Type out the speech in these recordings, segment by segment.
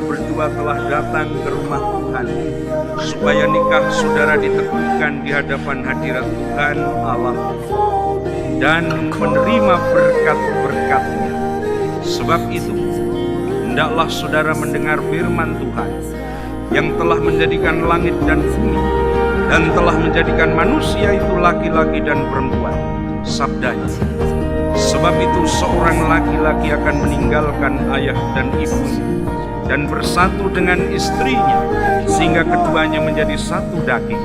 saudara berdua telah datang ke rumah Tuhan, supaya nikah saudara diteguhkan di hadapan hadirat Tuhan Allah dan menerima berkat-berkat-Nya. Sebab itu, hendaklah saudara mendengar firman Tuhan yang telah menjadikan langit dan bumi dan telah menjadikan manusia itu laki-laki dan perempuan. Sabdanya, sebab itu seorang laki-laki akan meninggalkan ayah dan ibunya dan bersatu dengan istrinya, sehingga keduanya menjadi satu daging.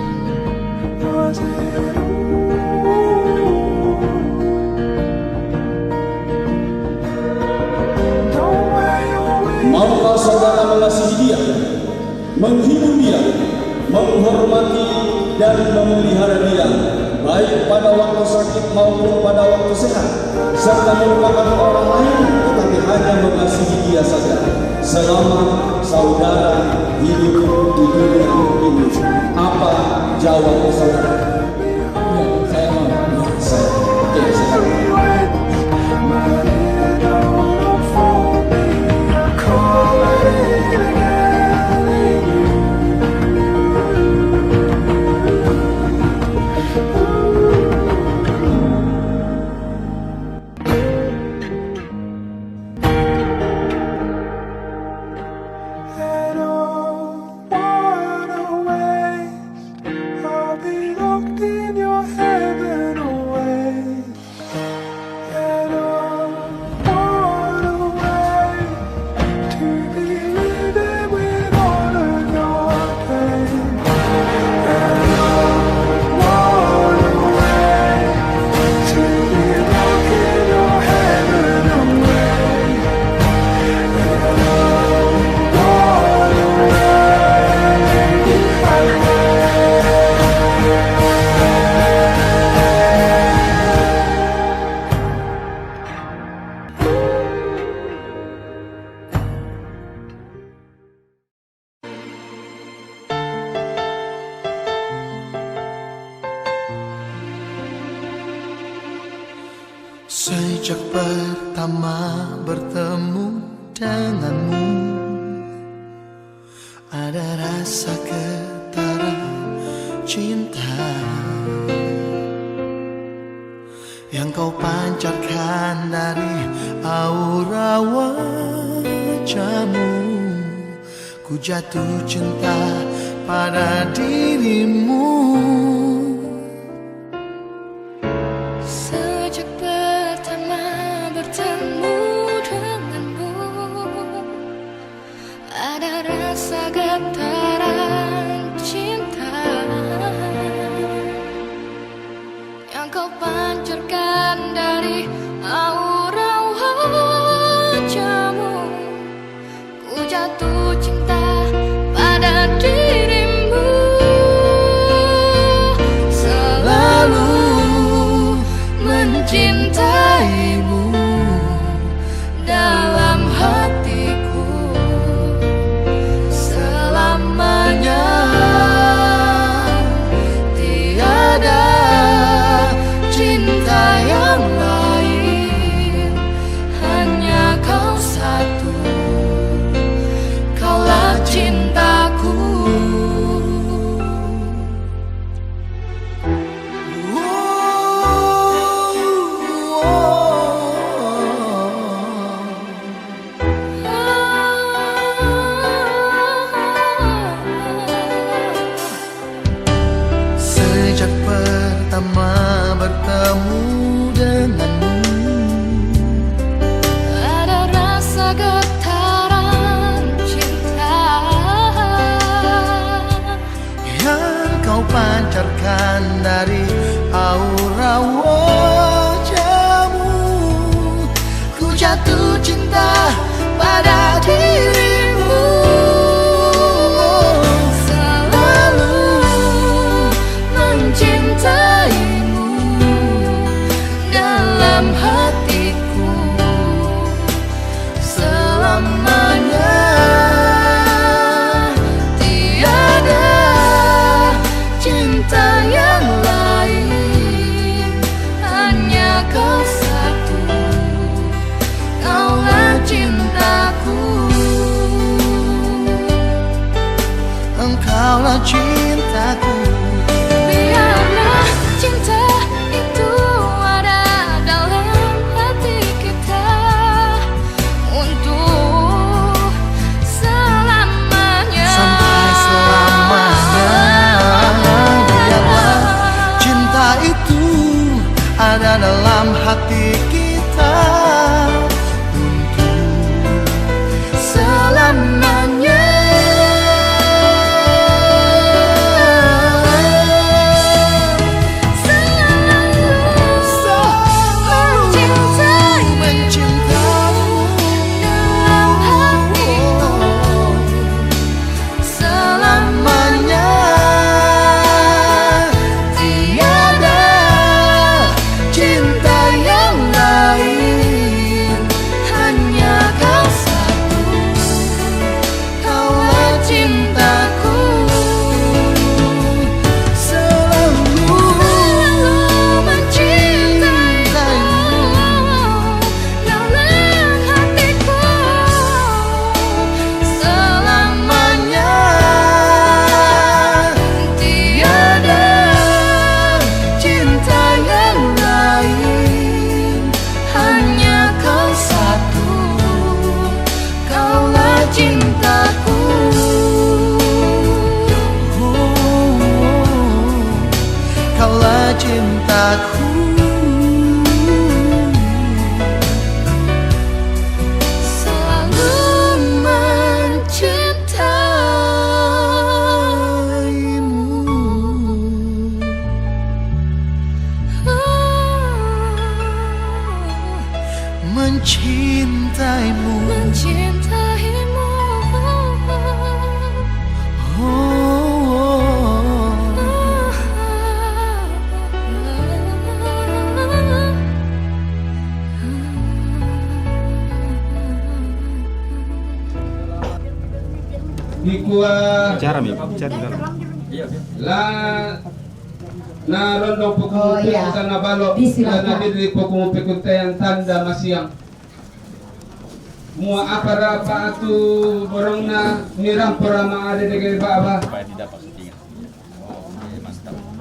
Maukah saudara mengasihi dia, menghibur dia, menghormati dan memelihara dia, baik pada waktu sakit maupun pada waktu sehat, serta melupakan orang lain, tetapi hanya mengasihi dia saja, selama saudara hidup di dunia ini. Apa jawab saudara? Ya, saya mau. Saya. Sejak pertama bertemu denganmu, ada rasa getaran cinta yang kau pancarkan dari aura wajahmu. Ku jatuh cinta pada dirimu. Rasa getaran cinta yang kau pancarkan dari aura wajahmu. Ku jatuh cinta pada dirimu. Selalu mencintaimu dalam hatiku. Tiada cinta yang lain, hanya kau satu, kaulah cintaku. Sejak pertama bertemu denganmu, Ada rasa getaran cinta yang kau pancarkan dari aura wajahmu. Ku jatuh cinta pada dirimu. selalu mencintaimu dalam hatiku. Selamanya Tiada cinta yang lain, ada dalam hati kita untuk selamanya. Cintaku, selalu mencintaimu. mencintaimu, Mencintaimu. Ikua Bicara mi, bicara. la na rondo pokumupi sana balok la na diri pokumupi yang tanda masiang mua apa atu borong na niram porama ada dege baba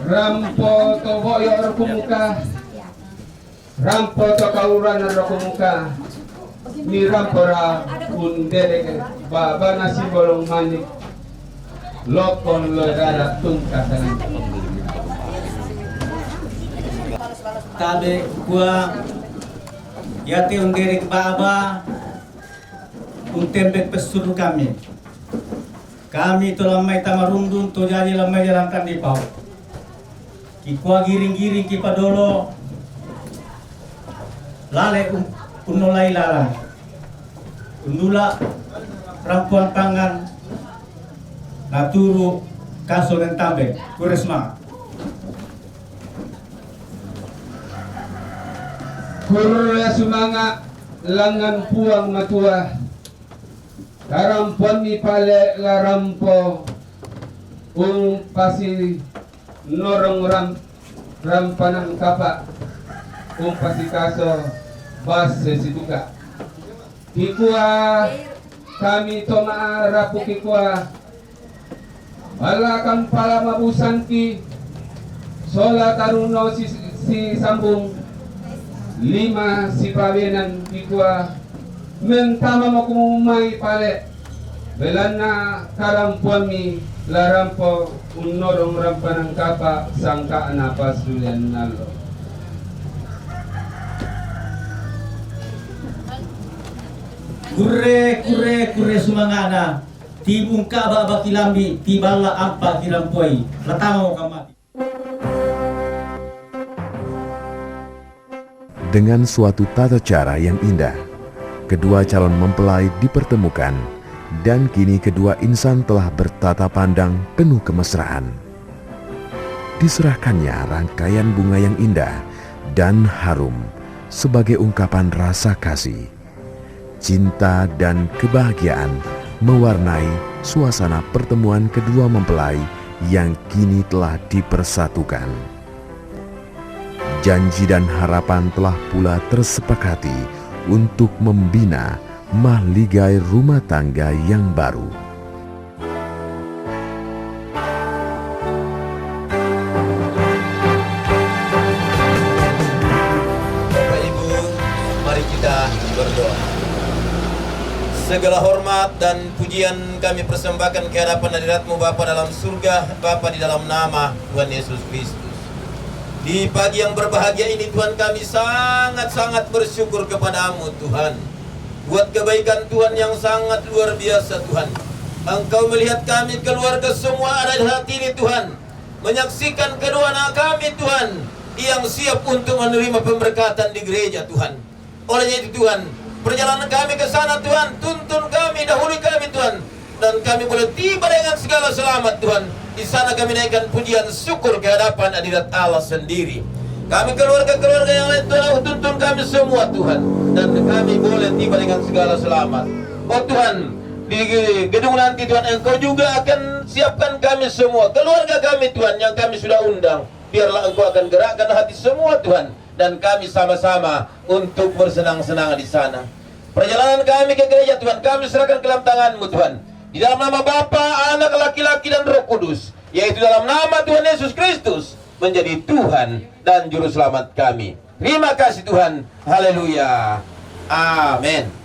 rampo to boyo rokumuka rampo to kauran rokumuka niram pora undere baba nasi bolong manik lokon lodara tungkatanan tabe gua yati undere baba untembek pesuru kami telah mai tamarundun to jadi lamai jalankan di pau kikua giring-giring kipadolo lale unolai lalang undula rampuan pangan naturu kaso dan tabe kuresma kurya sumanga langan puang matua karampuan mi pale larampo pasi norong rampanang kapa pasi kaso bas sesiduka kikua kami toma rapu kikua balakan pala mabusan ki sola taruno si sambung 5 si pawenan kikua mentama mo kumumay pale belan na karampuan mi larampo unorong rampanang kapa sangka anapas dulian nalo kure sumangana tibung ka ba kilambi tibala apa kirampoi latama mo kamati. Dengan suatu tata cara yang indah, kedua calon mempelai dipertemukan dan kini kedua insan telah bertatap pandang penuh kemesraan. Diserahkannya rangkaian bunga yang indah dan harum sebagai ungkapan rasa kasih. Cinta dan kebahagiaan mewarnai suasana pertemuan kedua mempelai yang kini telah dipersatukan. Janji dan harapan telah pula tersepakati untuk membina mahligai rumah tangga yang baru. Bapak Ibu, mari kita berdoa. Segala hormat dan pujian kami persembahkan ke hadapan hadirat-Mu Bapa dalam surga, Bapa di dalam nama Tuhan Yesus Kristus. Di pagi yang berbahagia ini Tuhan, kami sangat-sangat bersyukur kepada-Mu Tuhan, buat kebaikan Tuhan yang sangat luar biasa Tuhan. Engkau melihat kami keluarga semua ada di hati ini Tuhan, menyaksikan kedua anak kami Tuhan yang siap untuk menerima pemberkatan di gereja Tuhan. Olehnya itu Tuhan, perjalanan kami ke sana Tuhan, tuntun kami, dahului kami Tuhan, dan kami boleh tiba dengan segala selamat Tuhan. Di sana kami naikkan pujian syukur ke hadapan hadirat Allah sendiri. Kami keluarga-keluarga yang lain Tuhan, tuntun kami semua Tuhan, dan kami boleh tiba dengan segala selamat. Oh Tuhan, di gedung nanti Tuhan, Engkau juga akan siapkan kami semua, keluarga kami Tuhan yang kami sudah undang. Biarlah Engkau akan gerakkan hati semua Tuhan, dan kami sama-sama untuk bersenang-senang di sana. Perjalanan kami ke gereja Tuhan, kami serahkan ke dalam tangan-Mu Tuhan. Di dalam nama Bapa, Anak, laki-laki dan Roh Kudus, yaitu dalam nama Tuhan Yesus Kristus, menjadi Tuhan dan Juru Selamat kami. Terima kasih Tuhan. Haleluya. Amin.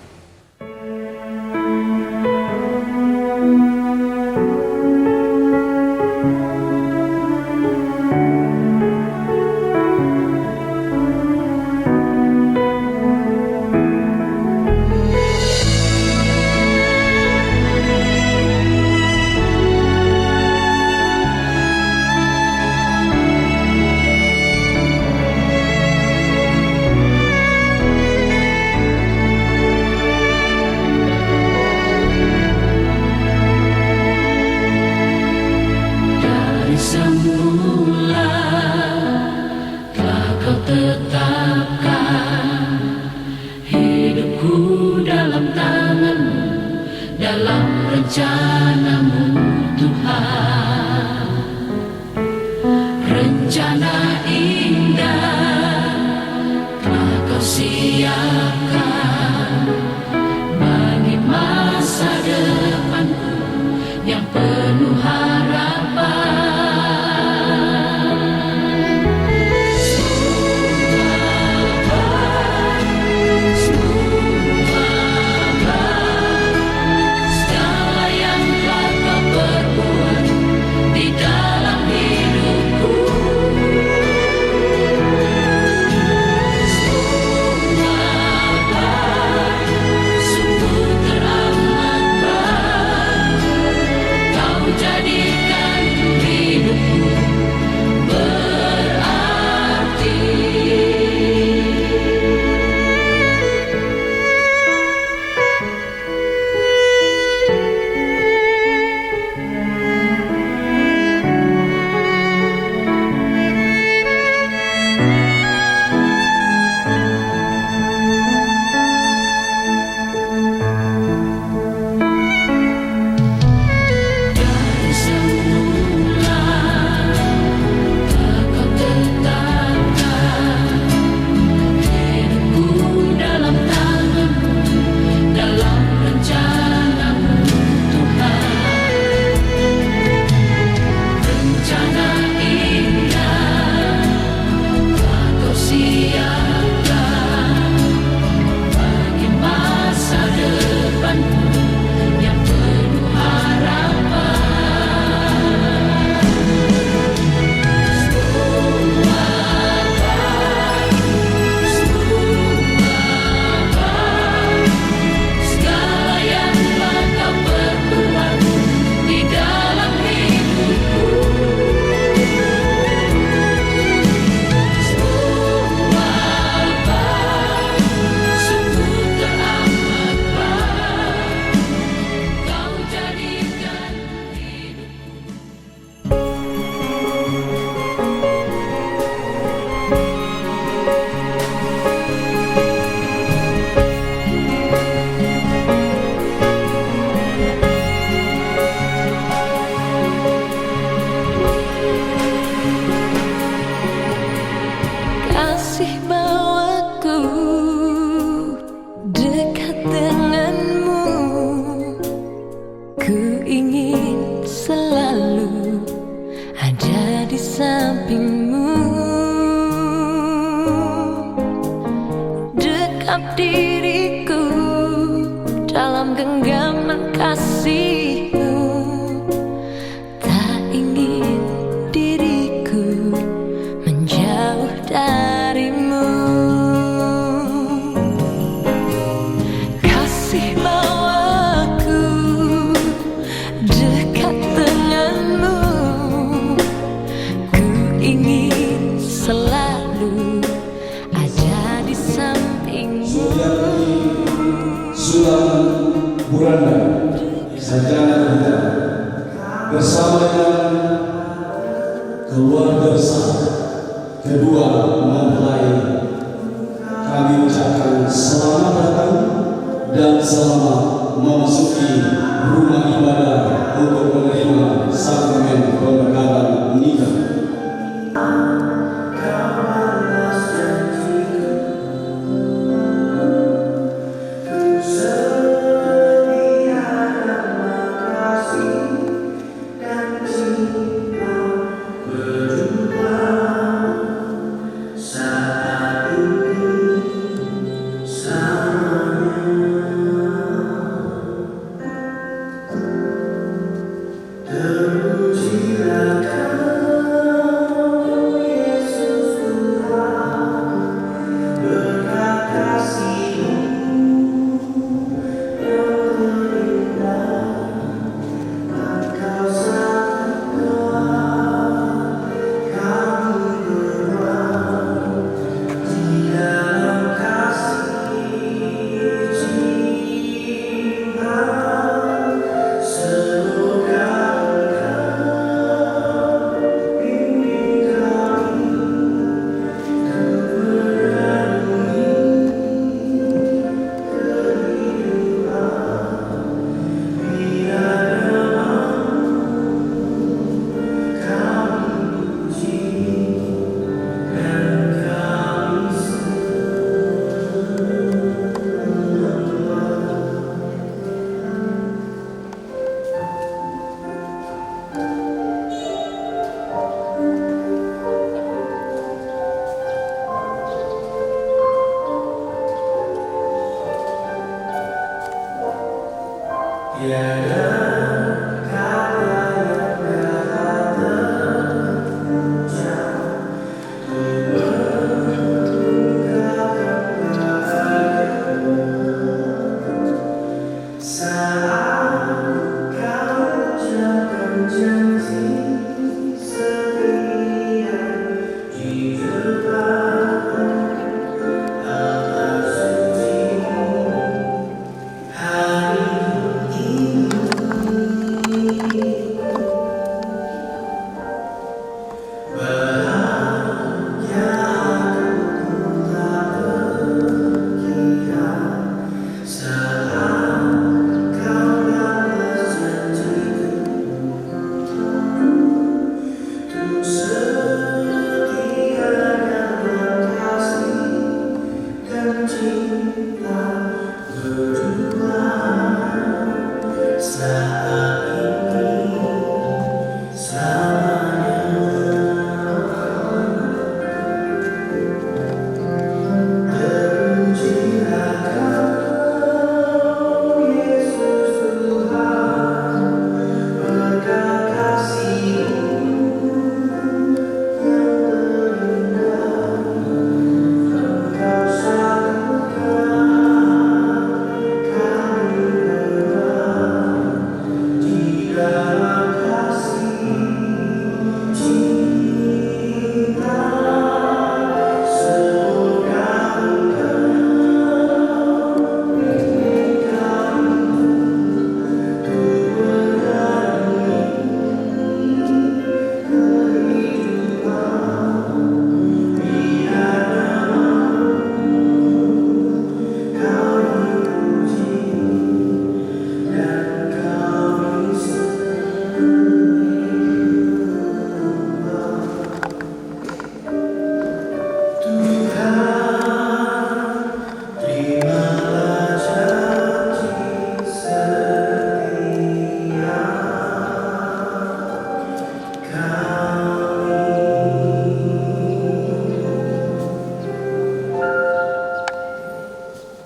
Diriku dalam genggaman kasih-Mu, tak ingin diriku menjauh kedua mempelai. Kami ucapkan selamat datang dan selamat memasuki rumah ibadah untuk menerima sakramen pemberkatan nikah.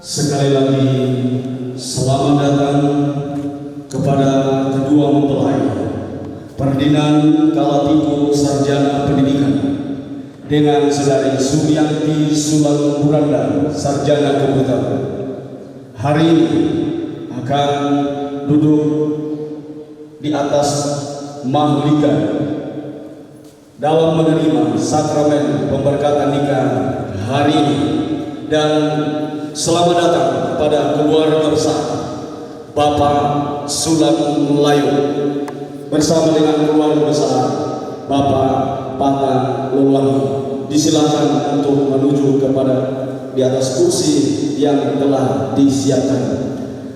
Sekali lagi selamat datang kepada kedua mempelai Ferdinand Kalatiku, Sarjana Pendidikan, dengan Saudari Sumiyanti Sulan Buranda, Sarjana Komputer. Hari ini akan duduk di atas mahligai dalam menerima sakramen pemberkatan nikah hari ini. Dan selamat datang kepada keluarga besar Bapak Sulan Melayu bersama dengan keluarga besar Bapak Patang Lewangi disilakan untuk menuju kepada di atas kursi yang telah disiapkan.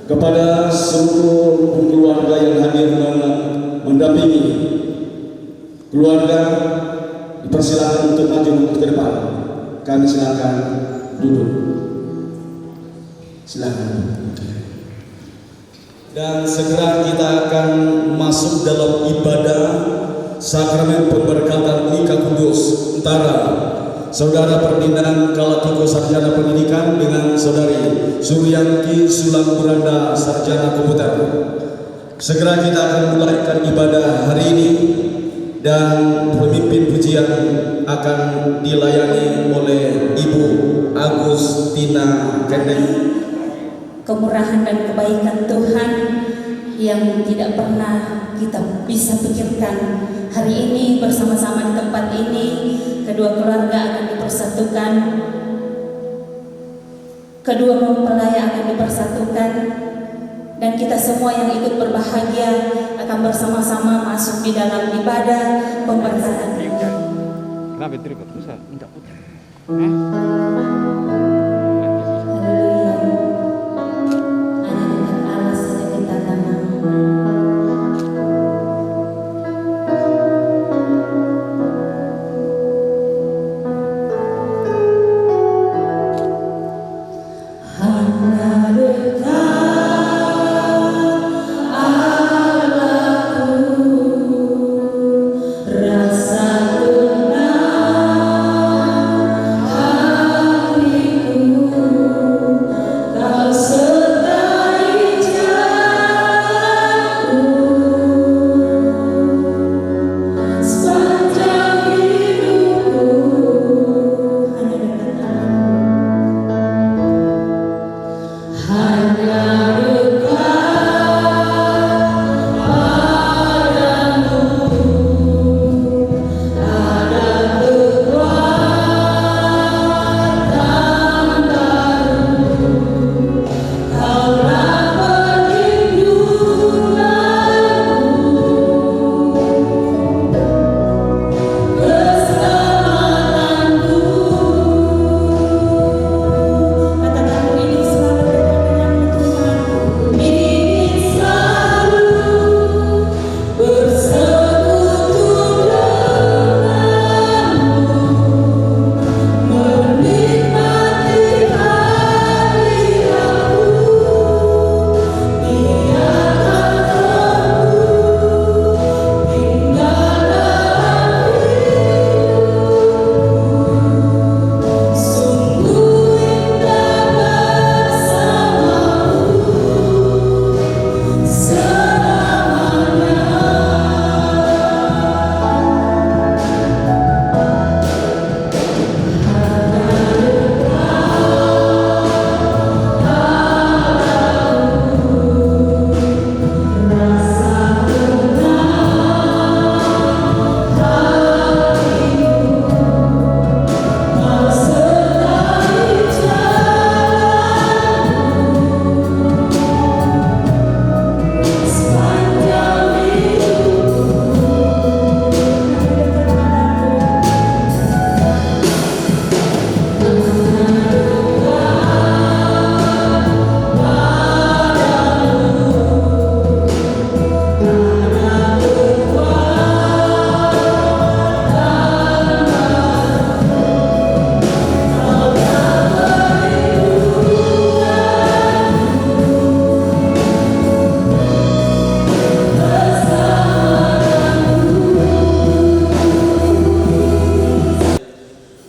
Kepada seluruh keluarga yang hadir mendampingi keluarga, dipersilakan untuk maju ke depan. Kami silakan duduk. Silakan. Dan segera kita akan masuk dalam ibadah sakramen pemberkatan nikah kudus antara Saudara Ferdinand Kalatiko Sarjana Pendidikan dengan Saudari Suryanti Sulam Buranda Sarjana Komputer. Segera kita akan mulaikan ibadah hari ini dan pemimpin pujian akan dilayani oleh Ibu Agustina Kendeng. Kemurahan dan kebaikan Tuhan yang tidak pernah kita bisa pikirkan. Hari ini bersama-sama di tempat ini, kedua keluarga akan dipersatukan, kedua mempelai akan dipersatukan, dan kita semua yang ikut berbahagia akan bersama-sama masuk di dalam ibadah pemberkatan. Kenapa ribet? Bisa minta putar.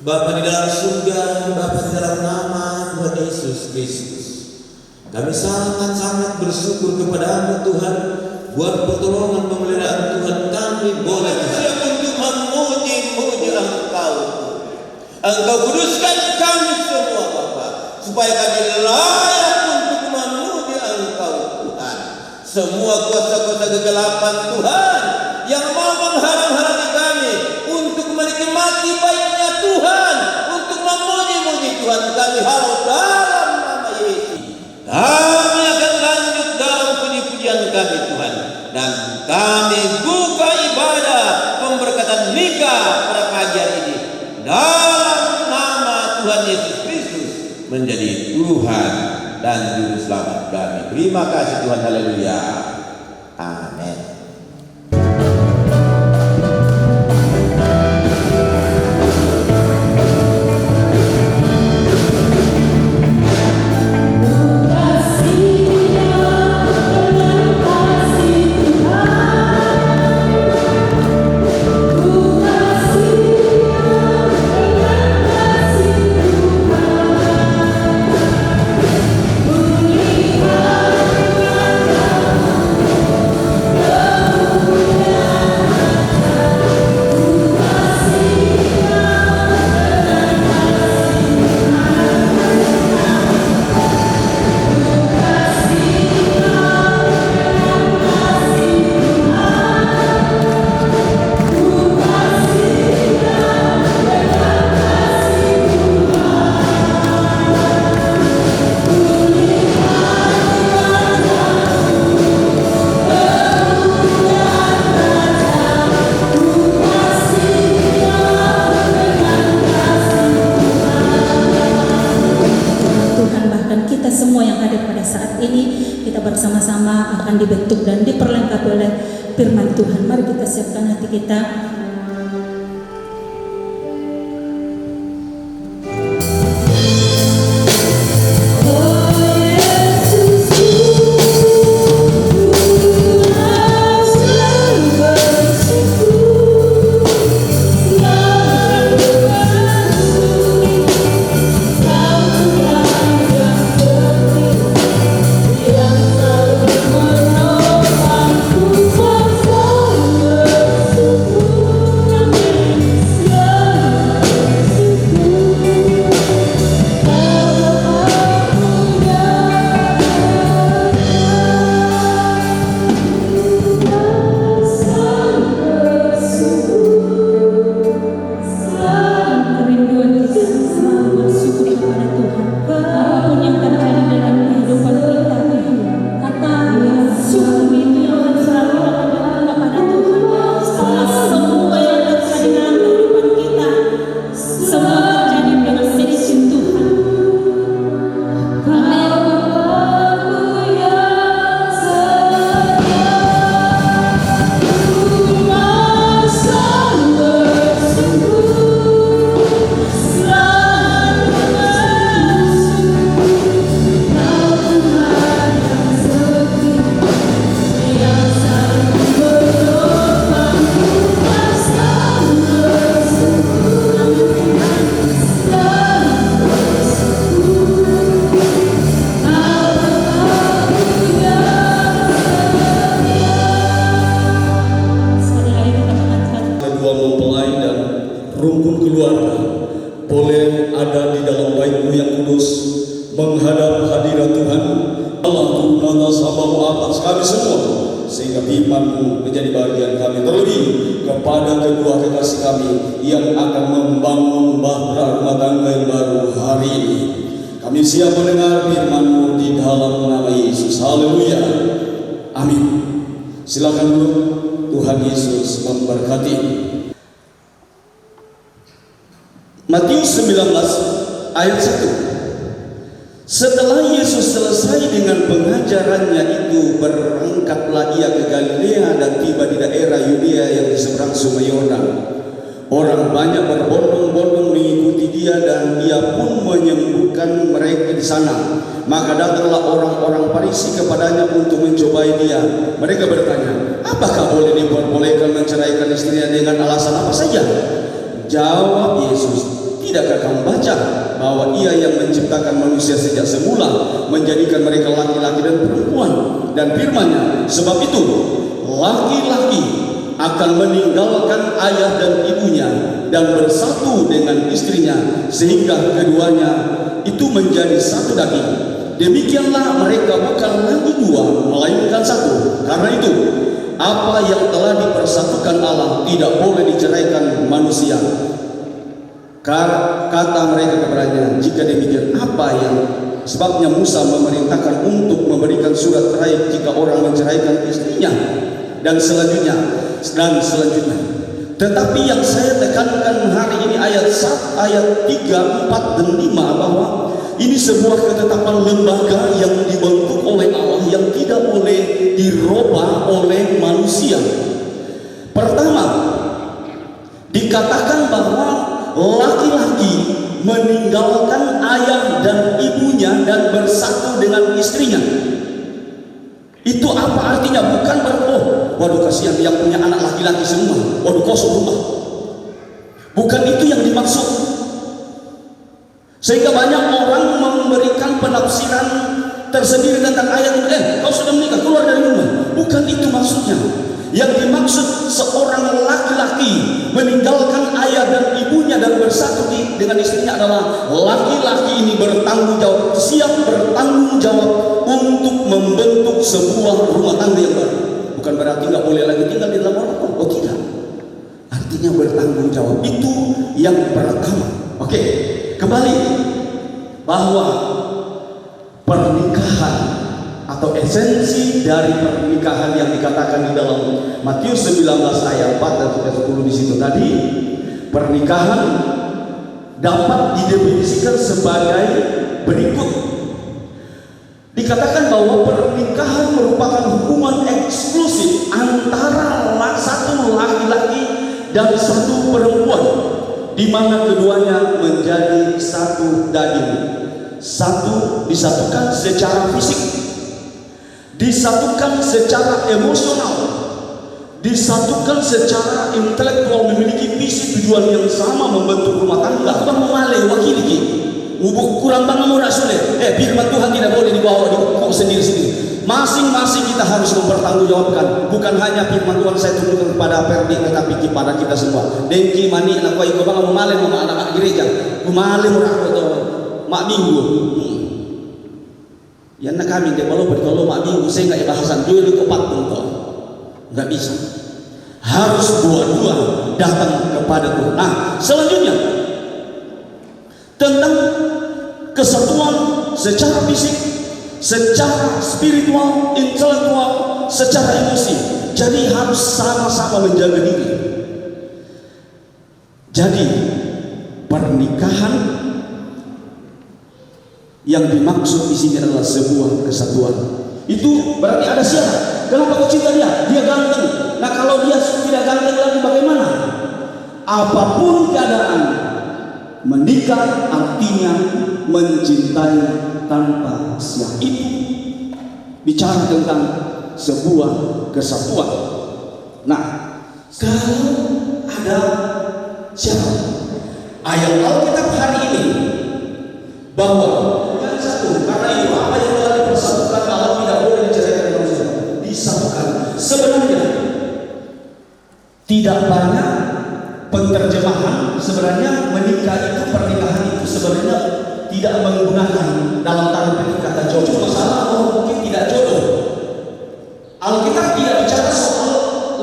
Bapa di dalam surga, Bapa di dalam nama Tuhan Yesus Kristus, kami sangat-sangat bersyukur kepada-Mu Tuhan buat pertolongan pemeliharaan Tuhan. Kami boleh untuk memuji-muji Engkau. Engkau kuduskan kami semua Bapa, supaya kami layak untuk memuji Engkau Tuhan. Semua kuasa-kuasa kegelapan Tuhan yang mau menghalang-halangi kami untuk menikmati baiknya Tuhan, untuk memuji-muji Tuhan, kami halau dalam nama Yesus. Kami akan lanjut dalam puji-pujian kami Tuhan, dan kami buka ibadah pemberkatan nikah pada pagi hari ini dalam Tuhan Yesus Kristus menjadi Tuhan dan Juru Selamat kami. Terima kasih Tuhan, haleluya. Amin. bersama-sama akan dibentuk dan diperlengkapi oleh firman Tuhan. Mari kita siapkan hati kita. Rumpun keluarga boleh ada di dalam bait-Mu yang kudus menghadap hadirat Tuhan. Allah Tuhan sababu atas kami semua sehingga firman-Mu menjadi bagian kami, terlebih kepada kedua kekasih kami yang akan membangun bahtera rumah tangga yang baru hari ini. Kami siap mendengar firman-Mu di dalam nama Yesus. Haleluya. Amin. Silakan dulu. Tuhan Yesus memberkati. Matius 19 ayat 1. Setelah Yesus selesai dengan pengajarannya itu, berangkatlah ia ke Galilea dan tiba di daerah Yudea yang di seberang Sungai Yordan. Orang banyak berbondong-bondong mengikuti dia dan ia pun menyembuhkan mereka di sana. Maka datanglah orang-orang Farisi kepadanya untuk mencobai dia. Mereka bertanya, apakah boleh diperbolehkan menceraikan istrinya dengan alasan apa saja? Jawab Yesus, tidakkah kamu baca bahwa Ia yang menciptakan manusia sejak semula menjadikan mereka laki-laki dan perempuan, dan firman-Nya, sebab itu laki-laki akan meninggalkan ayah dan ibunya dan bersatu dengan istrinya sehingga keduanya itu menjadi satu daging. Demikianlah mereka bukan lagi dua melainkan satu. Karena itu apa yang telah dipersatukan Allah tidak boleh diceraikan manusia. Kata mereka kepadanya, jika demikian apa yang sebabnya Musa memerintahkan untuk memberikan surat cerai jika orang menceraikan istrinya? Dan selanjutnya Tetapi yang saya tekankan hari ini ayat 3, 4, dan 5 bahwa ini sebuah ketetapan lembaga yang dibentuk oleh Allah yang tidak boleh dirubah oleh manusia. Pertama, dikatakan bahwa laki-laki meninggalkan ayah dan ibunya dan bersatu dengan istrinya. Itu apa artinya? Bukan waduh kasihan yang punya anak laki-laki semua, waduh kosong rumah. Bukan itu yang dimaksud. Sehingga banyak orang memberikan penafsiran tersendiri tentang ayat ini. Kau sudah menikah, keluar dari rumah. Bukan itu maksudnya. Yang dimaksud seorang laki-laki meninggalkan ayah dan ibunya dan bersatu dengan istrinya adalah laki-laki ini bertanggung jawab, siap bertanggung jawab untuk membentuk sebuah rumah tangga yang baru. Bukan berarti nggak boleh lagi tinggal di dalam rumah. Oh tidak. Artinya bertanggung jawab. Itu yang pertama. Oke, kembali bahwa pernikahan atau esensi dari pernikahan yang dikatakan di dalam Matius 19 ayat 4 dan 10 di situ tadi, pernikahan dapat didefinisikan sebagai berikut. Dikatakan bahwa pernikahan merupakan hubungan eksklusif antara satu laki-laki dan satu perempuan, di mana keduanya menjadi satu daging, disatukan secara fisik, disatukan secara emosional, disatukan secara intelektual, memiliki visi tujuan yang sama membentuk rumah tangga. Bang memale wakili ki ubuk kurang bang murah sulit. Firman Tuhan tidak boleh dibawa di kok sendiri-sendiri. Masing-masing kita harus mempertanggungjawabkan. Bukan hanya firman Tuhan saya tunjukkan kepada Perdi, tetapi kepada kita semua. Dengki mani anak kau bang memale sama anak gereja. Memale murah atau mak minggu. Ya nak kami deh kalau mak minggu saya nggak bahasan dua di keempat pun kok nggak bisa. Harus dua-dua datang kepada Tuhan. Nah, selanjutnya tentang kesatuan secara fisik, secara spiritual, intelektual, secara emosi. Jadi harus sama-sama menjaga diri. Jadi pernikahan yang dimaksud di sini adalah sebuah kesatuan. Itu berarti ada syarat. Kenapa kau cinta dia? Dia ganteng. Nah kalau dia tidak ganteng lagi bagaimana? Apapun keadaan, menikah artinya mencintai tanpa syarat. Itu bicara tentang sebuah kesatuan. Nah, kalau ada syarat, ayat Alkitab hari ini bahwa yang satu, karena itu apa yang telah dipersatukan Allah tidak boleh diceraikan dengan manusia. Disatukan. Sebenarnya tidak banyak penterjemahan. Sebenarnya menikah itu, pernikahan itu sebenarnya tidak menggunakan dalam tanda petik kata jodoh. Masalah mungkin tidak jodoh. Alkitab tidak bicara soal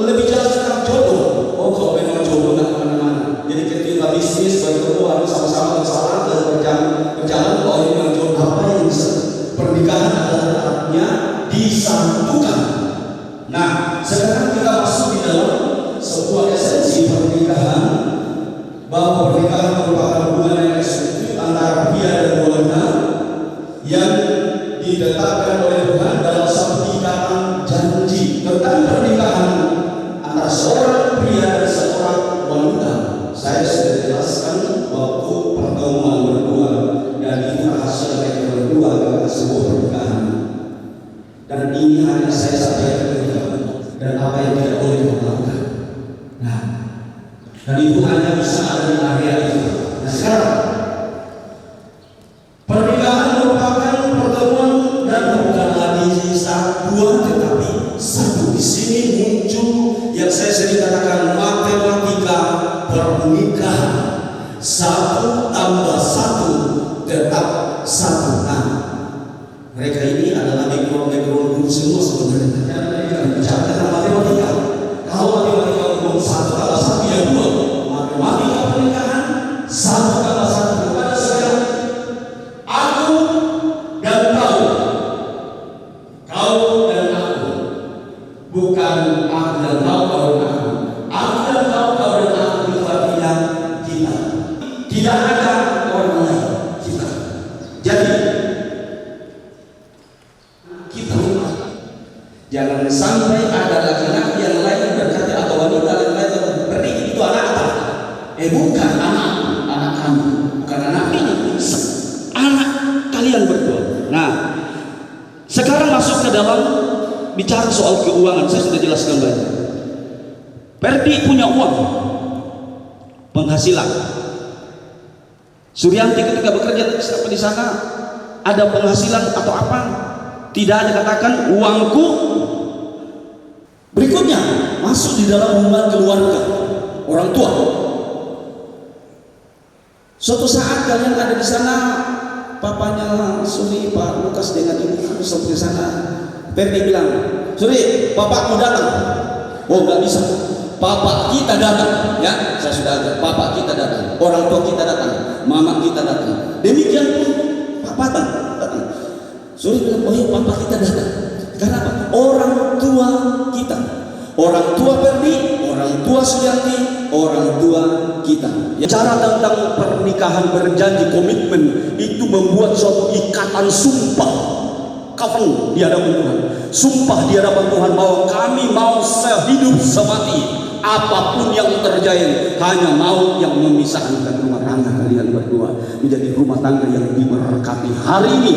lebih jelas tentang jodoh. Oh kalau memang jodoh nggak kemana-mana. Jadi ketika bisnis bertemu harus sama-sama bersama berjalan. Oh ini memang jodoh. Apa yang bisa? Pernikahan adalah artinya disatukan. Nah sekarang kita masuk di dalam sebuah esensi pernikahan, bahwa pernikahan merupakan hubungan yang eksklusif antara pria dan wanita yang ditetapkan oleh Tuhan dalam satu ikatan janji. Tentang pernikahan antara seorang pria dan seorang wanita saya sudah jelaskan waktu pertemuan berdua, dan itu rahasia mereka berdua adalah sebuah pernikahan. Dan ini hanya saya sampaikan kepada kamu dan apa yang tidak boleh dilakukan. Nah, dan itu hanya bisa ada di area itu. Nah sekarang pernikahan merupakan pertemuan dan bukan lagi dua tetapi satu. Di sini muncul yang saya sering katakan matematika pernikahan. 1 tambah 1 tetap 1. Nah, mereka ini adalah background guru semua sebenarnya. Bicara tentang matematika. Kalau matematika umum 1 tambah 1 ya 2. Matematika pernikahan 1 tambah 1 kepada sekarang. Aku dan kau dan aku, bukan aku dan kau dan aku. Aku dan kau dan kalian berdua. Nah, sekarang masuk ke dalam bicara soal keuangan. Saya sudah jelaskan banyak. Perdi punya uang, penghasilan. Suryanti ketika bekerja di sana ada penghasilan atau apa? Tidak ada katakan uangku. Berikutnya masuk di dalam hubungan keluarga, orang tua. Suatu saat kalian ada di sana, papanya Suri, Pak Lukas dengan ibu sampai di sana. Perdi bilang, Suri, bapakmu datang. Oh, nggak bisa. Papa kita datang, ya, saya sudah ada. Papa kita datang, orang tua kita datang, mama kita datang. Demikian pun papa datang. Suri bilang, oh iya, papa kita datang. Karena apa? Orang tua kita, orang tua Perdi, orang tua Suyanti, orang tua kita. Ya, cara tentang pernikahan berjanji komitmen itu membuat suatu ikatan sumpah, kafan di hadapan Tuhan. Sumpah di hadapan Tuhan bahwa kami mau sehidup semati. Apapun yang terjadi, hanya mau yang memisahkan rumah tangga kalian berdua menjadi rumah tangga yang diberkati. Hari ini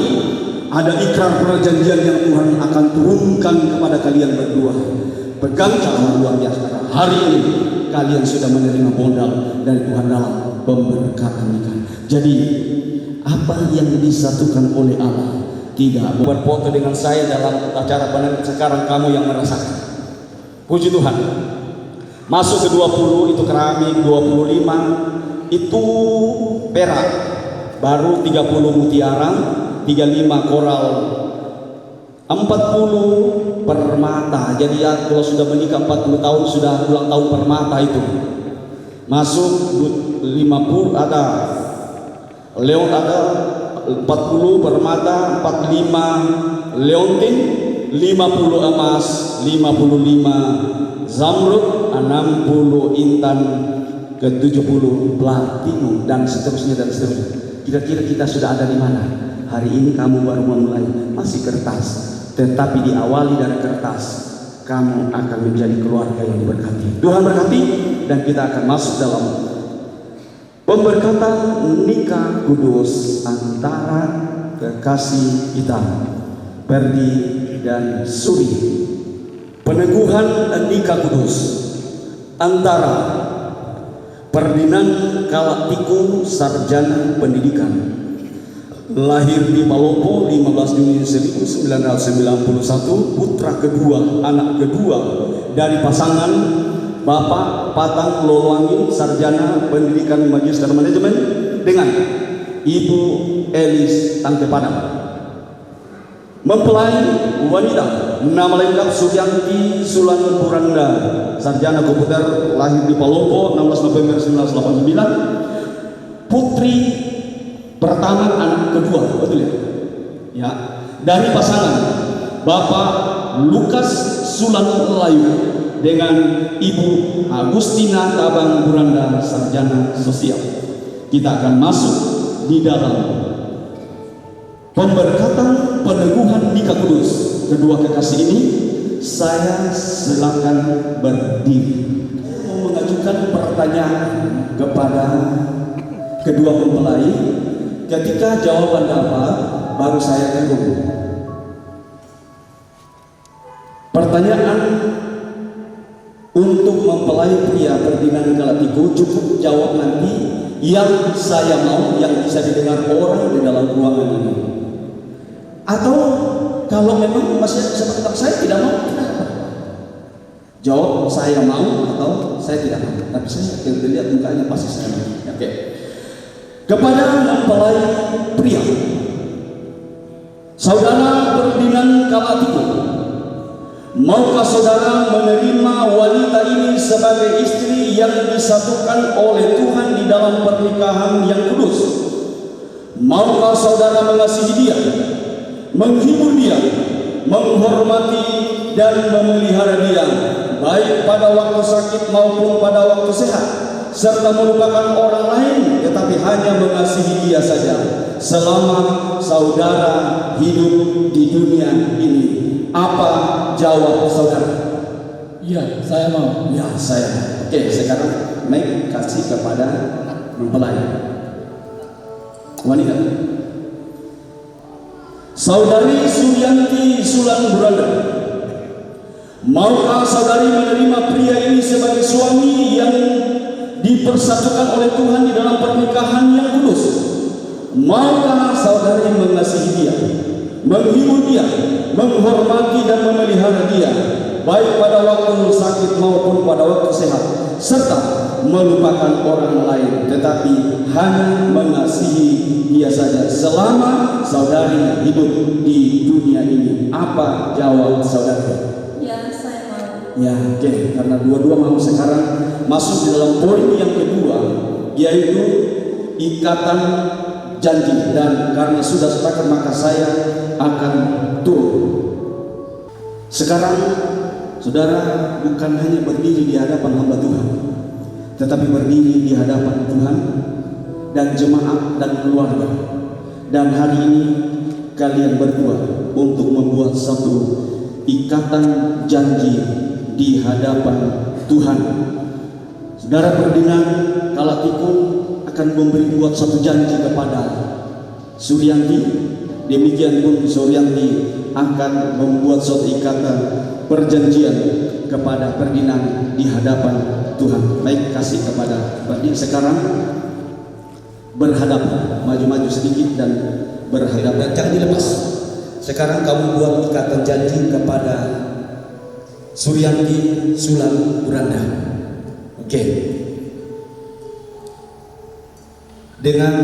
ada ikrar perjanjian yang Tuhan akan turunkan kepada kalian berdua. Pegang cara luar biasa. Hari ini kalian sudah menerima modal dari Tuhan dalam pemberkatan nikah. Jadi apa yang disatukan oleh Allah tidak buat foto dengan saya dalam acara panen. Sekarang kamu yang merasakan. Puji Tuhan. Masuk ke 20 itu keramik, 25 itu perak, baru 30 mutiara, 35 koral, 40 permata. Jadi ya kalau sudah menikah 40 tahun sudah ulang tahun permata itu. Masuk 50 ada leon, ada 40 permata, 45 leontin, 50 emas, 55 zamrud, 60 intan, ke 70 platinum, dan seterusnya dan seterusnya. Kira-kira kita sudah ada di mana? Hari ini kamu baru memulai, masih kertas, tetapi diawali dari kertas kamu akan menjadi keluarga yang diberkati. Tuhan berkati, dan kita akan masuk dalam pemberkatan nikah kudus antara kekasih kita Perdi dan Suri. Peneguhan nikah kudus antara Ferdinand Kalatiku, sarjana pendidikan, lahir di Palopo 15 Juni 1991, putra kedua, anak kedua dari pasangan Bapak Patang Loloangin, sarjana pendidikan magister manajemen, dengan Ibu Elis Tangke Padang. Mempelai wanita, nama lengkap Suryanti Sulan Puranda, sarjana komputer, lahir di Palopo 16 November 1989. Putri pertama, anak kedua, betul ya? Ya, dari pasangan Bapak Lukas Sulan Layu dengan Ibu Agustina Tabang Puranda, sarjana sosial. Kita akan masuk di dalam pemberkatan peneguhan nikah kudus kedua kekasih ini. Saya silakan berdiri. Mau mengajukan pertanyaan kepada kedua mempelai. Ketika jawaban dapat, baru saya tunggu. Pertanyaan untuk mempelai pria Ferdinand Kalatiku, cukup jawab nanti yang saya mau, yang bisa didengar orang di dalam ruangan ini. Atau kalau memang masih sebentar saya tidak mau, jawab saya mau atau saya tidak mau. Tapi saya lihat mukanya pasti saya mau. Oke. Kepada mempelai pria, saudara Ferdinand Kalatiku, maukah saudara menerima wanita ini sebagai istri yang disatukan oleh Tuhan di dalam pernikahan yang kudus? Maukah saudara mengasihi dia, menghibur dia, menghormati dan memelihara dia, baik pada waktu sakit maupun pada waktu sehat, serta melupakan orang lain tetapi hanya mengasihi dia saja selama saudara hidup di dunia ini? Apa jawab saudara? Iya, saya mau. Ya, saya. Oke, sekarang Mike kasih kepada mempelai wanita. Saudari Suryanti Sulan Buranda, maukah saudari menerima pria ini sebagai suami yang dipersatukan oleh Tuhan di dalam pernikahan yang kudus? Maukah saudari mengasihi dia, menghibur dia, menghormati dan memelihara dia, baik pada waktu sakit maupun pada waktu sehat, serta melupakan orang lain, tetapi hanya mengasihi dia saja selama saudari hidup di dunia ini? Apa jawab saudari? Ya, saya mau. Ya, oke. Karena dua-dua mau, sekarang masuk di dalam poin yang kedua, yaitu ikatan janji. Dan karena sudah sepakat, maka saya akan turun. Sekarang saudara bukan hanya berdiri di hadapan hamba Tuhan, tetapi berdiri di hadapan Tuhan dan jemaat dan keluarga. Dan hari ini kalian berdua untuk membuat satu ikatan janji di hadapan Tuhan. Saudara Ferdinand Kalatikun akan buat satu janji kepada Suryanti. Demikian pun Suryanti akan membuat suatu ikatan perjanjian kepada Ferdinand di hadapan Tuhan. Baik, kasih kepada Ferdinand. Sekarang berhadapan, maju-maju sedikit dan berhadapan, jangan dilepas. Sekarang kamu buat ikatan janji kepada Suryanti Sulan Buranda. Oke. Dengan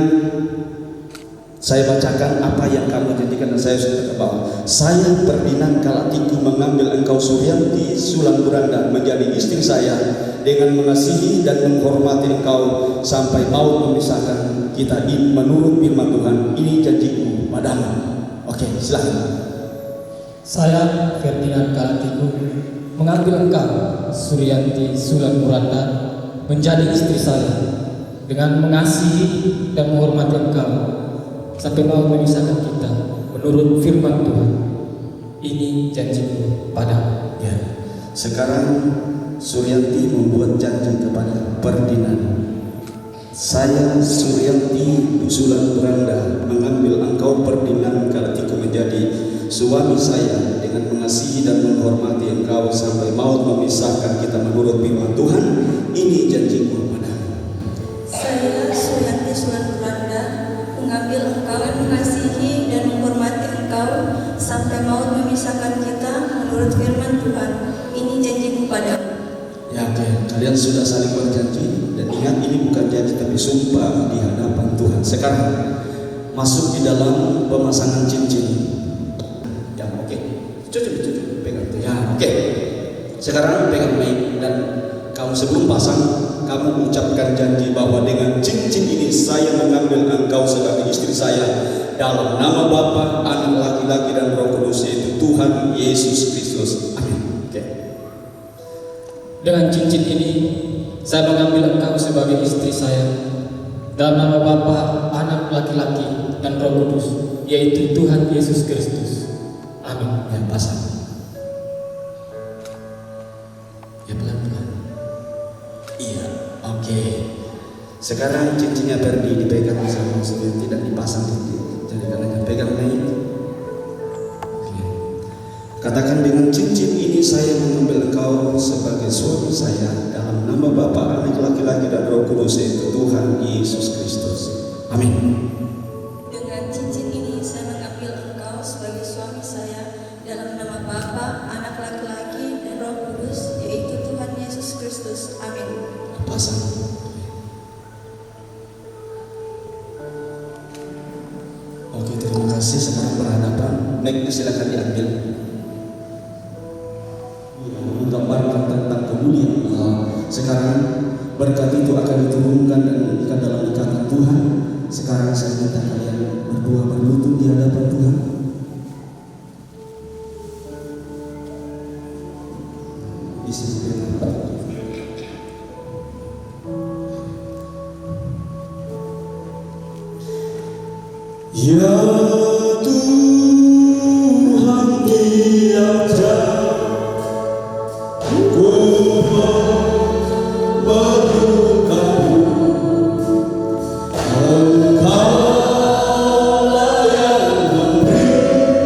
saya bacakan apa yang kamu janjikan dan saya sudah ke bawah. Saya Ferdinand Kalatiku mengambil engkau Suryanti Sulan Buranda menjadi istri saya dengan mengasihi dan menghormati engkau sampai maut memisahkan kita ini menurut firman Tuhan. Ini janjiku padamu. Oke, silakan. Saya Ferdinand Kalatiku mengambil engkau Suryanti Sulan Buranda menjadi istri saya dengan mengasihi dan menghormati engkau sampai mau memisahkan kita menurut firman Tuhan. Ini janjiku padamu. Ya. Sekarang Suryanti membuat janji kepada Ferdinand. Saya Suryanti Sulan Buranda mengambil engkau Ferdinand Kalatiku menjadi suami saya dengan mengasihi dan menghormati engkau sampai maut memisahkan kita menurut firman Tuhan. Ini janjiku padamu. Saya Suryanti Sulan Buranda mengambil engkau dan mengasihi dan menghormati engkau sampai maut memisahkan kita menurut firman Tuhan. Ini janjiku padamu. Ya, oke. Kalian sudah saling berjanji dan ingat ini bukan janji tapi sumpah di hadapan Tuhan. Sekarang masuk di dalam pemasangan cincin. Ya, oke. Cucuk, pegang tuh. Ya, oke. Sekarang pegang baik dan kamu sebelum pasang kamu ucapkan janji bahwa dengan cincin ini saya mengambil engkau sebagai istri saya dalam nama Bapa, Anak laki-laki dan Roh Kudus, yaitu Tuhan Yesus Kristus. Amin. Oke. Dengan cincin ini saya mengambil engkau sebagai istri saya dalam nama Bapa, Anak laki-laki dan Roh Kudus, yaitu Tuhan Yesus Kristus. Amin. Ya, pasang. Ya, pelan-pelan. Iya, oke. Sekarang cincinnya Ferdi dipegang sama supaya tidak dipasang di jari kanannya. Pegang naik. Oke. Katakan, dengan cincin ini saya mengambil engkau sebagai suami saya dalam nama Bapa, Anak laki-laki dan Roh Kudus, yaitu Tuhan Yesus Kristus. Amin. Dengan cincin ini saya mengambil engkau sebagai suami saya dalam nama Bapa, Anak laki-laki dan Roh Kudus, yaitu Tuhan Yesus Kristus. Amin. Pasang. Oke, terima kasih. Sekarang berhadapan. Mic silakan diambil. Menggambarkan tentang kemuliaan Allah. Sekarang berkat itu akan diturunkan dan diikat dalam ikatan Tuhan. Sekarang saya minta kalian berdua berlutut di hadapan Tuhan. Di sisi kanan. Ya Tuhan yang jauh, ku berdoa, Engkaulah yang memberi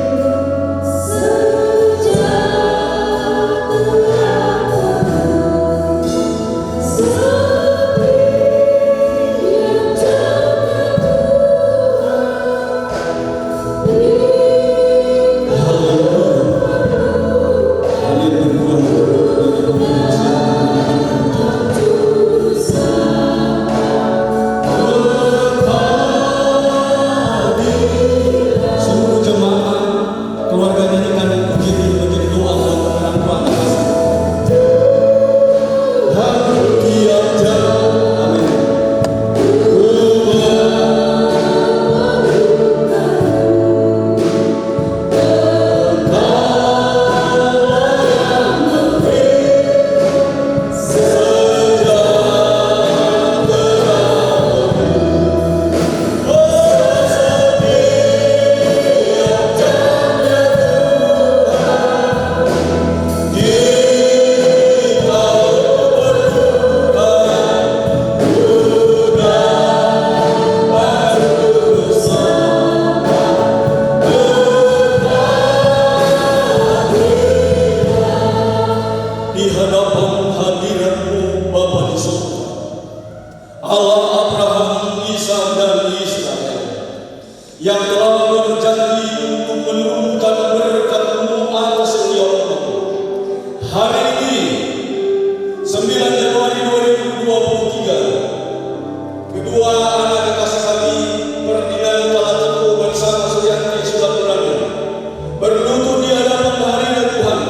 Engkau berjanji untuk menurunkan berkat-Mu atas setiap umat. Hari ini 9 Januari 2023, kedua anak kekasih kami Ferdinand telah teguh bersama Suyanti sudah berani berlutut di hadapan hadirat Tuhan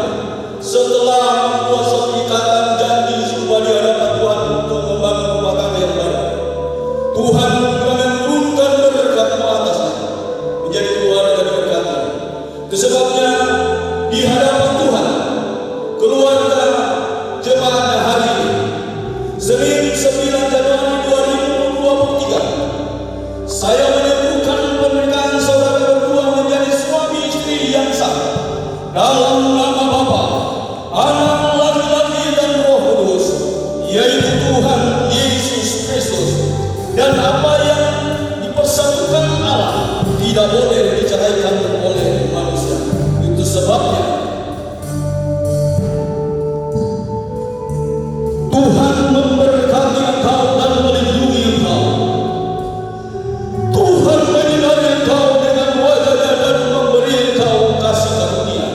setelah membuat suatu ikatan janji sumpah di hadapan Tuhan untuk membangun rumah tangga yang baru. Tuhan menurunkan berkat-Mu atasnya menjadi keluarga berkati. Sebabnya di hadapan Tuhan keluarga jemaatnya hari ini Senin 9 Januari 2023 saya menemukan pernikahan saudara berdua menjadi suami istri yang sah dalam nama Bapa, Anak laki-laki dan Roh Kudus, yaitu Tuhan Yesus Kristus. Dan apa yang dipersatukan Allah tidak boleh diceraikan oleh manusia. Itu sebabnya Tuhan memberkati engkau dan melindungi engkau. Tuhan menyinari engkau dengan wajah-Nya dan memberi engkau kasih karunia.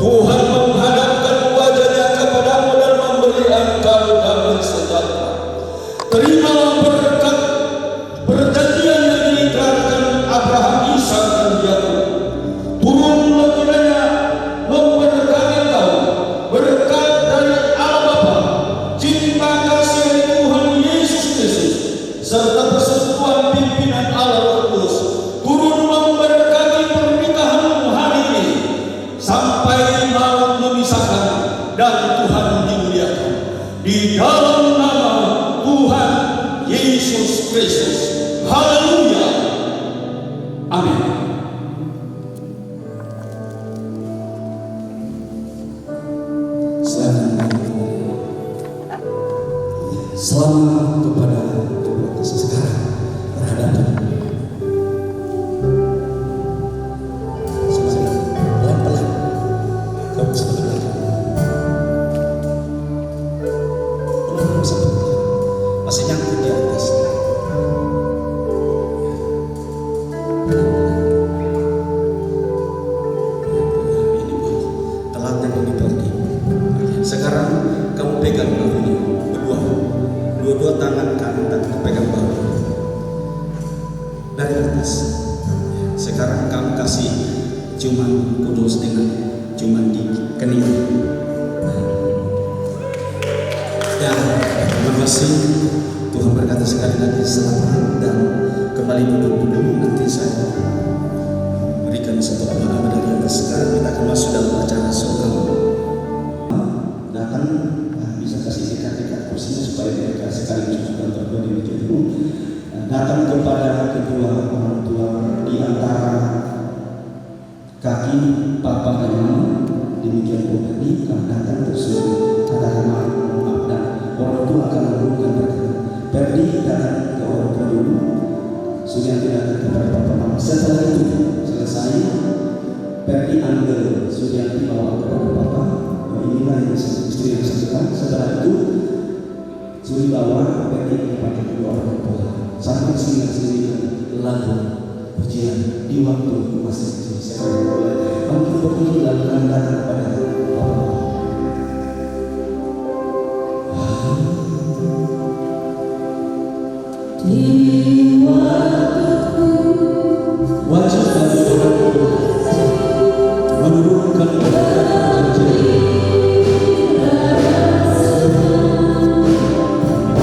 Tuhan menghadapkan wajah-Nya kepadamu dan memberi engkau damai sejahtera. Terimalah berkat perjanjian yang diikrarkan Abraham, Ishak dan Yakub. Turunlah kiranya memberkati engkau berkat dari Allah Bapa, cinta kasih dari Tuhan Yesus Kristus, serta persekutuan pimpinan Allah Roh Kudus turun memberkati pernikahanmu hari ini sampai maut memisahkan dan Tuhan dimuliakan di dalam nama Tuhan Yesus Kristus. Haleluya. Amin. Selamat kepada kedua sekarang berhadapan. Pelan-pelan. Kamu sebentar. Belum sebentar. Masih nyangkut di atas. Ini buat teladan yang dipergi. Sekarang kamu pegang ini dua tangan kanan dan pegang bawah dari atas. Sekarang kamu kasih ciuman kudus dengan ciuman di kening. Ya, terima kasih. Tuhan berkata sekali lagi selamat dan kembali duduk. Nanti saya berikan satu amanah dari atas. Sekarang kita akan masuk dalam acara surga. Datang bisa kasih sikat kursinya supaya mereka sekaligus juga berdua di meja itu. Datang kepada kedua orang tua di antara kaki papa dan mama, demikian pula tadi kami datang terus katakan maaf dan orang tua akan menurunkan mereka. Perdi datang ke orang tua dulu, Suyanti datang kepada papa mama. Setelah itu selesai, Perdi ambil Suyanti bawa kepada papa. Inilah yang istri yang sesuai. Setelah itu Suri bawa Perdi kepada kedua orang tua sampai sini lagu pujian di waktu masih kecil. Saya mungkin begini lalu kami datang kepada Bapak. Di waktu wajib dan menurunkan perjanjian.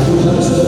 Tuhan sudah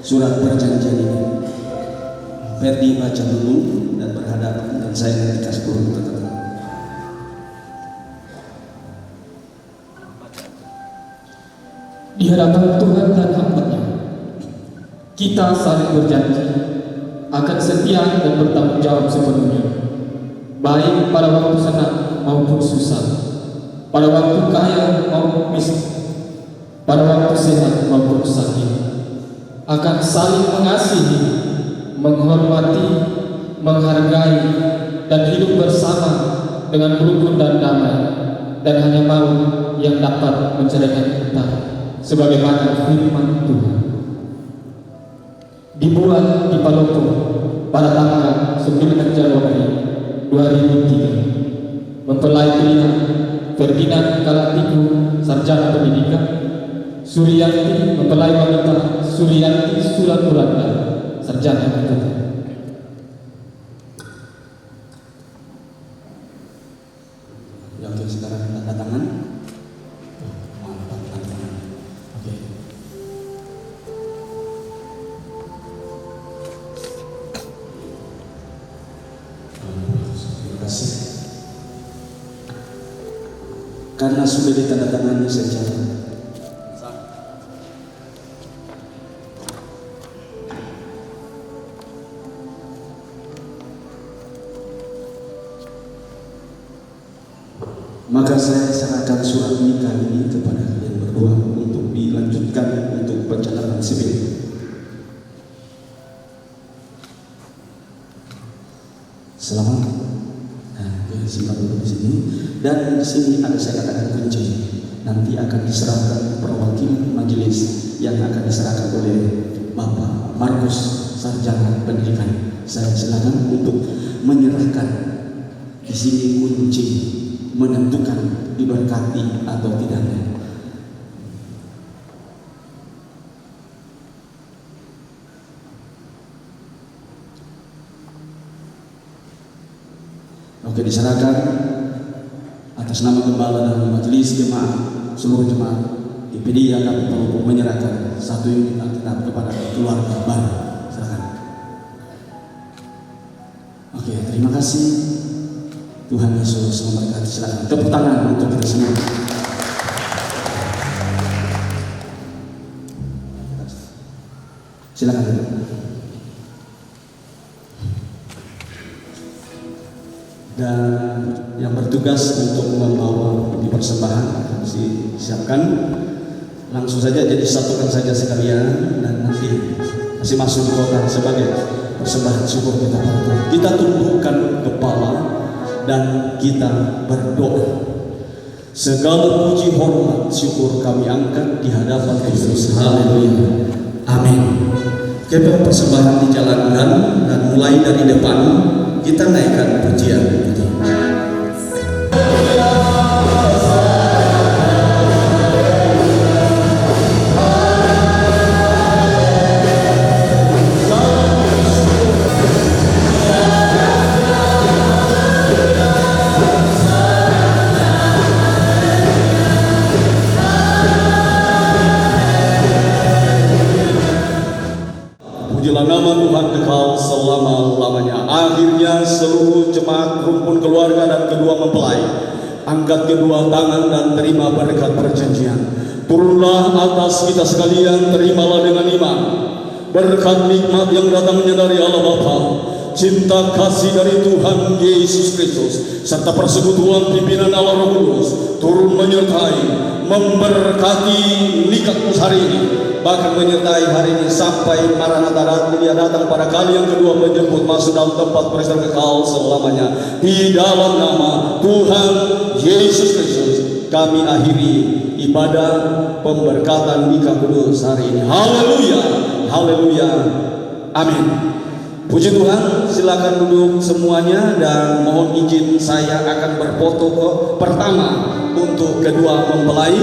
surat perjanjian ini. Ferdi baca dulu dan berhadapan, dan saya nanti kasih turun ke tengah. Di hadapan Tuhan dan hamba-Nya, kita saling berjanji akan setia dan bertanggung jawab sepenuhnya, baik pada waktu senang maupun susah, pada waktu kaya maupun miskin, pada waktu sehat maupun sakit, akan saling mengasihi, menghormati, menghargai, dan hidup bersama dengan rukun dan damai, dan hanya mau yang dapat menceraikan kita, sebagaimana firman Tuhan. Dibuat di Palopo pada tanggal 9 Januari 2003. Mempelai pria Ferdinand Kalatiku, sarjana pendidikan. Suryanti, mempelai wanita Suryanti Sulatulanda, sarjana pendidikan. Oke, sekarang tanda tangan. Karena sudah ditandatangani secara maka saya serahkan surat nikah ini kepada kalian berdua untuk dilanjutkan untuk pencatatan sipil. Selamat. Simpan dulu di sini, dan di sini ada saya katakan kunci. Nanti akan diserahkan perwakilan majelis yang akan diserahkan oleh Bapak Markus, sarjana pendidikan. Saya silakan untuk menyerahkan di sini kunci, menentukan diberkati atau tidaknya. Oke, diserahkan atas nama gembala dan majelis jemaat, seluruh jemaat IPD AKP Palopo menyerahkan 1 unit Alkitab kepada keluarga baru. Silakan. Oke, terima kasih. Tuhan Yesus memberkati. Silakan tepuk tangan untuk kita semua. Silakan. Dan yang bertugas untuk membawa di persembahan disiapkan, langsung saja jadi satukan saja sekalian, dan nanti masih masuk di kota sebagai persembahan syukur kita pada Tuhan. Kita tundukkan kepala dan kita berdoa. Segala puji, hormat, syukur kami angkat di hadapan Kristus. Haleluya. Amin. Kita persembahan dijalankan, dan mulai dari depan kita naikkan pujian itu. Pujilah nama Tuhan kekal selama-lamanya. Akhirnya seluruh jemaat, rumpun keluarga dan kedua mempelai angkat kedua tangan dan terima berkat perjanjian. Turunlah atas kita sekalian, terimalah dengan iman berkat nikmat yang datangnya dari Allah Bapa, cinta kasih dari Tuhan Yesus Kristus, serta persekutuan pimpinan Allah Roh Kudus turun menyertai, memberkati nikah hari ini, bahkan menyertai hari ini sampai Maranatha dia datang pada kali yang kedua menjemput masuk dalam tempat peristirahatan kekal selamanya. Di dalam nama Tuhan Yesus Kristus kami akhiri ibadah pemberkatan nikah kudus hari ini. Haleluya, haleluya, amin. Puji Tuhan, silakan duduk semuanya, dan mohon izin saya akan berfoto pertama untuk kedua mempelai.